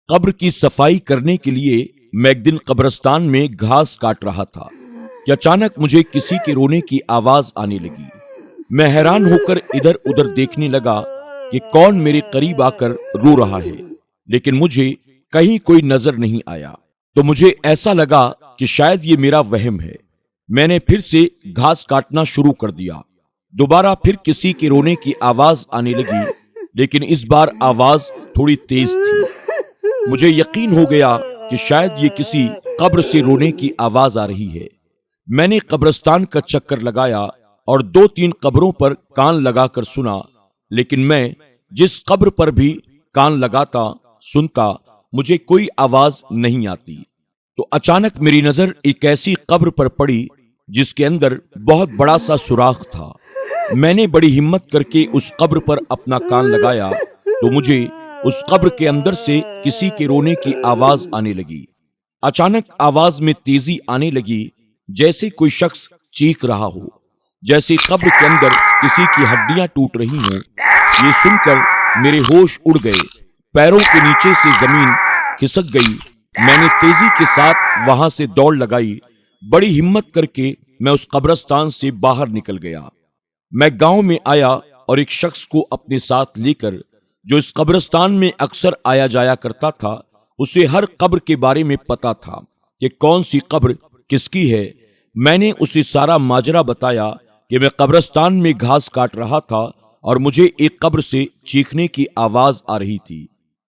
قبر کی صفائی کرنے کے لیے میں ایک دن قبرستان میں گھاس کاٹ رہا تھا کہ اچانک مجھے کسی کے رونے کی آواز آنے لگی۔ میں حیران ہو کر ادھر ادھر دیکھنے لگا کہ کون میرے قریب آ کر رو رہا ہے، لیکن مجھے کہیں کوئی نظر نہیں آیا۔ تو مجھے ایسا لگا کہ شاید یہ میرا وہم ہے۔ میں نے پھر سے گھاس کاٹنا شروع کر دیا۔ دوبارہ پھر کسی کے رونے کی آواز آنے لگی، لیکن اس بار آواز تھوڑی تیز تھی۔ مجھے یقین ہو گیا کہ شاید یہ کسی قبر سے رونے کی آواز آ رہی ہے۔ میں نے قبرستان کا چکر لگایا اور 2-3 قبروں پر کان لگا کر سنا، لیکن میں جس قبر پر بھی کان لگاتا سنتا مجھے کوئی آواز نہیں آتی۔ تو اچانک میری نظر ایک ایسی قبر پر پڑی جس کے اندر بہت بڑا سا سوراخ تھا۔ میں نے بڑی ہمت کر کے اس قبر پر اپنا کان لگایا تو مجھے اس قبر کے اندر سے کسی کے رونے کی آواز آنے لگی۔ اچانک آواز میں تیزی آنے لگی، جیسے کوئی شخص چیخ رہا ہو، جیسے قبر کے اندر کسی کی ہڈیاں ٹوٹ رہی ہوں۔ یہ سن کر میرے ہوش اڑ گئے، پیروں کے نیچے سے زمین کھسک گئی۔ میں نے تیزی کے ساتھ وہاں سے دوڑ لگائی۔ بڑی ہمت کر کے میں اس قبرستان سے باہر نکل گیا۔ میں گاؤں میں آیا اور ایک شخص کو اپنے ساتھ لے کر، جو اس قبرستان میں اکثر آیا جایا کرتا تھا، اسے ہر قبر کے بارے میں پتا تھا کہ کون سی قبر کس کی ہے۔ میں نے اسے سارا ماجرا بتایا کہ میں قبرستان میں گھاس کاٹ رہا تھا اور مجھے ایک قبر سے چیخنے کی آواز آ رہی تھی،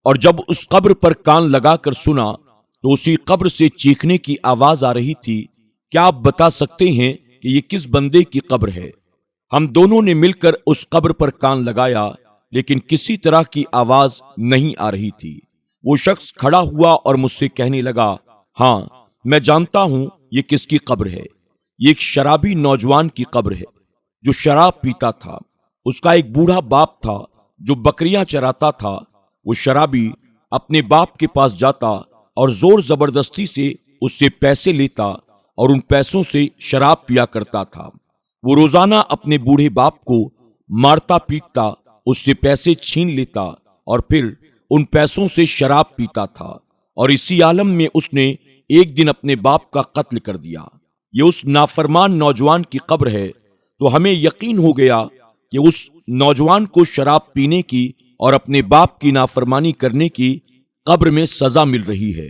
اور جب اس قبر پر کان لگا کر سنا تو اسی قبر سے چیخنے کی آواز آ رہی تھی۔ کیا آپ بتا سکتے ہیں کہ یہ کس بندے کی قبر ہے؟ ہم دونوں نے مل کر اس قبر پر کان لگایا، لیکن کسی طرح کی آواز نہیں آ رہی تھی۔ وہ شخص کھڑا ہوا اور مجھ سے کہنے لگا، ہاں میں جانتا ہوں یہ کس کی قبر ہے۔ یہ ایک شرابی نوجوان کی قبر ہے جو شراب پیتا تھا۔ اس کا ایک بوڑھا باپ تھا جو بکریاں چراتا تھا۔ وہ شرابی اپنے باپ کے پاس جاتا اور زور زبردستی سے اس سے پیسے لیتا اور ان پیسوں سے شراب پیا کرتا تھا۔ وہ روزانہ اپنے بوڑھے باپ کو مارتا پیٹتا، اس سے پیسے چھین لیتا اور پھر ان پیسوں سے شراب پیتا تھا، اور اسی عالم میں اس نے ایک دن اپنے باپ کا قتل کر دیا۔ یہ اس نافرمان نوجوان کی قبر ہے۔ تو ہمیں یقین ہو گیا کہ اس نوجوان کو شراب پینے کی اور اپنے باپ کی نافرمانی کرنے کی قبر میں سزا مل رہی ہے۔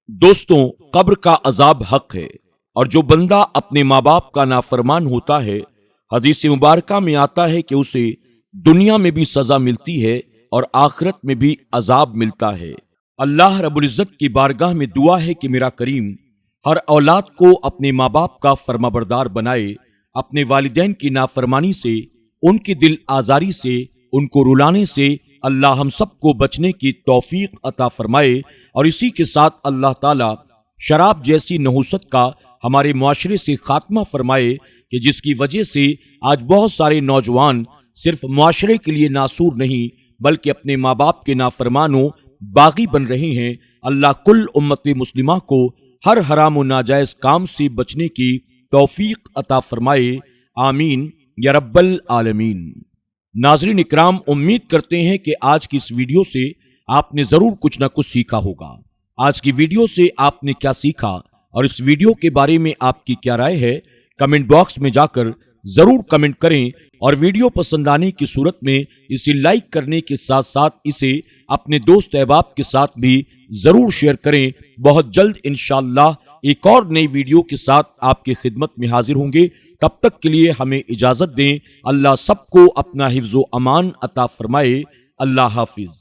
دوستوں، قبر کا عذاب حق ہے، اور جو بندہ اپنے ماں باپ کا نافرمان ہوتا ہے، حدیث مبارکہ میں آتا ہے کہ اسے دنیا میں بھی سزا ملتی ہے اور آخرت میں بھی عذاب ملتا ہے۔ اللہ رب العزت کی بارگاہ میں دعا ہے کہ میرا کریم ہر اولاد کو اپنے ماں باپ کا فرمانبردار بنائے، اپنے والدین کی نافرمانی سے، ان کی دل آزاری سے، ان کو رلانے سے اللہ ہم سب کو بچنے کی توفیق عطا فرمائے، اور اسی کے ساتھ اللہ تعالی شراب جیسی نحوست کا ہمارے معاشرے سے خاتمہ فرمائے، کہ جس کی وجہ سے آج بہت سارے نوجوان صرف معاشرے کے لیے ناسور نہیں بلکہ اپنے ماں باپ کے نافرمانوں باغی بن رہے ہیں۔ اللہ کل امت مسلمہ کو ہر حرام و ناجائز کام سے بچنے کی توفیق عطا فرمائے، آمین یا رب العالمین۔ ناظرین اکرام، امید کرتے ہیں کہ آج کی اس ویڈیو سے آپ نے ضرور کچھ نہ کچھ سیکھا ہوگا۔ آج کی ویڈیو سے آپ نے کیا سیکھا اور اس ویڈیو کے بارے میں آپ کی کیا رائے ہے، کمنٹ باکس میں جا کر ضرور کمنٹ کریں، اور ویڈیو پسند آنے کی صورت میں اسے لائک کرنے کے ساتھ ساتھ اسے اپنے دوست احباب کے ساتھ بھی ضرور شیئر کریں۔ بہت جلد انشاءاللہ ایک اور نئی ویڈیو کے ساتھ آپ کی خدمت میں حاضر ہوں گے۔ تب تک کے لیے ہمیں اجازت دیں۔ اللہ سب کو اپنا حفظ و امان عطا فرمائے۔ اللہ حافظ۔